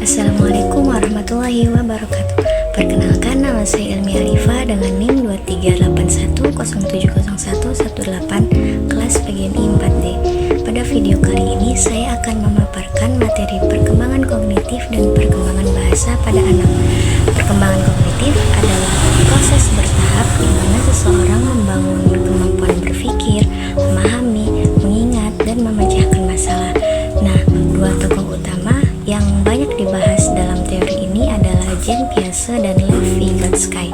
Assalamualaikum warahmatullahi wabarakatuh. Perkenalkan, nama saya Ilmi Alifa dengan NIM 2381070118 kelas PGMI 4D. Pada video kali ini saya akan memaparkan materi perkembangan kognitif dan perkembangan bahasa pada anak. Perkembangan kognitif adalah proses bertahap di mana seseorang membangun kemampuan berpikir, memahami, mengingat, dan memecahkan masalah. Nah, dua tokoh utama yang banyak dibahas dalam teori ini adalah Jean Piaget dan Lev Vygotsky.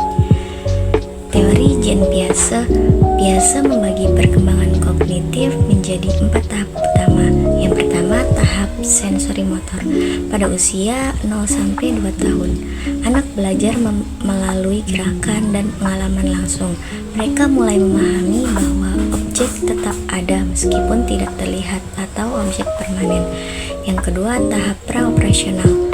Teori Jean Piaget membagi perkembangan kognitif menjadi 4 tahap utama. Yang pertama, tahap sensori motor. Pada usia 0-2 tahun, anak belajar melalui gerakan dan pengalaman langsung. Mereka mulai memahami bahwa objek tetap ada meskipun tidak terlihat atau objek permanen. Yang kedua, tahap praoperasional.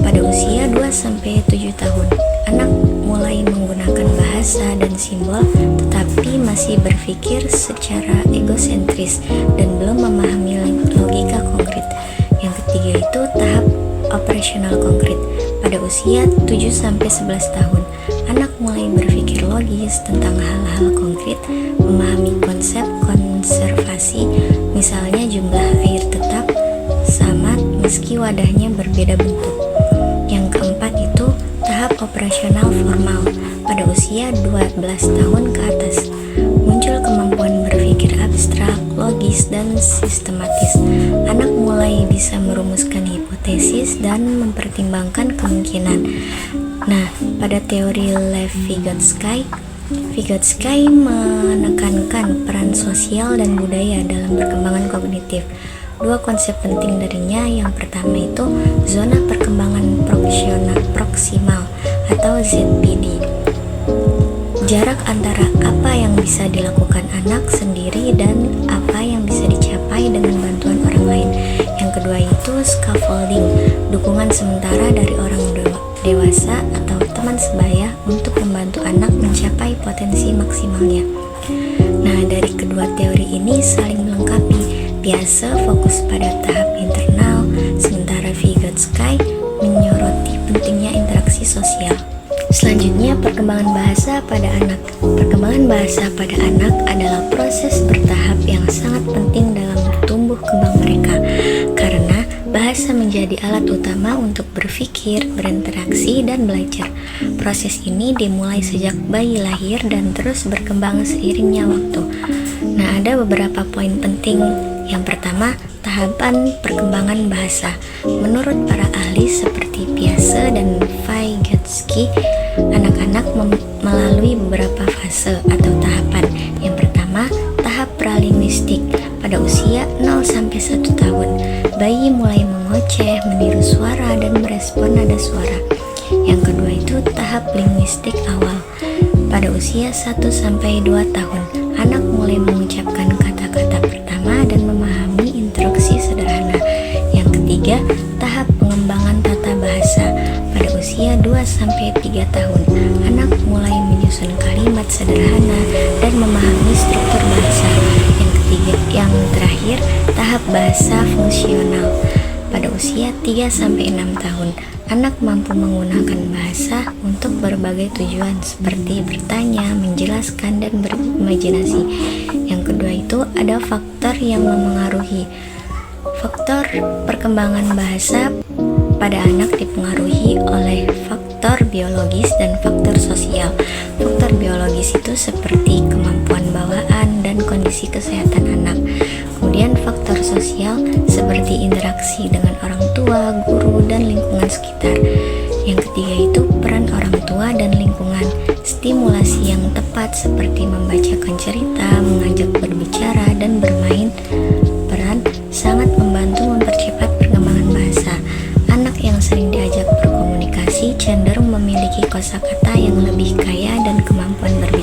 Pada usia 2-7 tahun, anak mulai menggunakan bahasa dan simbol tetapi masih berpikir secara egosentris dan belum memahami logika konkret. Yang ketiga itu tahap operasional konkret. Pada usia 7-11 tahun, anak mulai berpikir logis tentang hal-hal konkret, memahami konsep konservasi, misalnya jumlah air tetap sama meski wadahnya berbeda bentuk. Yang keempat itu tahap operasional formal. Pada usia 12 tahun ke atas, muncul kemampuan berpikir abstrak, logis, dan sistematis. Anak mulai bisa merumuskan hipotesis dan mempertimbangkan kemungkinan. Nah, pada teori Lev Vygotsky menekankan peran sosial dan budaya dalam perkembangan kognitif. Dua konsep penting darinya, yang pertama itu zona perkembangan proksimal atau ZPD. Jarak antara apa yang bisa dilakukan anak sendiri dan apa yang bisa dicapai dengan bantuan orang lain. Yang kedua itu scaffolding, dukungan sementara dari orang dewasa atau teman sebaya untuk membantu anak mencapai potensi maksimalnya. Nah, dari kedua teori ini saling melengkapi. Piaget fokus pada tahap internal, sementara Vygotsky menyoroti pentingnya interaksi sosial. Selanjutnya, perkembangan bahasa pada anak. Perkembangan bahasa pada anak adalah proses bertahap yang sangat penting dalam tumbuh kembang mereka, karena bahasa menjadi alat utama untuk berpikir, berinteraksi, dan belajar. Proses ini dimulai sejak bayi lahir dan terus berkembang seiringnya waktu. Nah, ada beberapa poin penting. Yang pertama, tahapan perkembangan bahasa. Menurut para ahli seperti Piaget dan Vygotsky, anak-anak melalui beberapa fase atau tahapan. Yang pertama, tahap pralinguistik. Pada usia 0-1 tahun, bayi mulai mengoceh, meniru suara, dan merespon nada suara. Yang kedua itu tahap linguistik awal. Pada usia 1-2 tahun, anak mulai mengucapkan kata-kata pertama dan memahami instruksi sederhana. Yang ketiga, tahap pengembangan tata bahasa. Pada usia 2-3 tahun, anak mulai menyusun kalimat sederhana dan memahami struktur bahasa. Yang terakhir, tahap bahasa fungsional. Pada usia 3-6 tahun, anak mampu menggunakan bahasa untuk berbagai tujuan seperti bertanya, menjelaskan, dan berimajinasi. Yang kedua itu ada faktor yang memengaruhi. Faktor perkembangan bahasa pada anak dipengaruhi oleh faktor biologis dan faktor sosial. Faktor biologis itu seperti kemampuan bawaan dan kondisi kesehatan anak. Kemudian faktor sosial seperti interaksi dengan orang tua, guru, dan lingkungan sekitar. Yang ketiga itu peran orang tua dan lingkungan. Stimulasi yang tepat seperti membacakan cerita, mengajak berbicara, dan bermain peran sangat membantu mempercepat perkembangan bahasa. Anak yang sering diajak berkomunikasi cenderung memiliki kosakata yang lebih kaya dan kemampuan berbicara.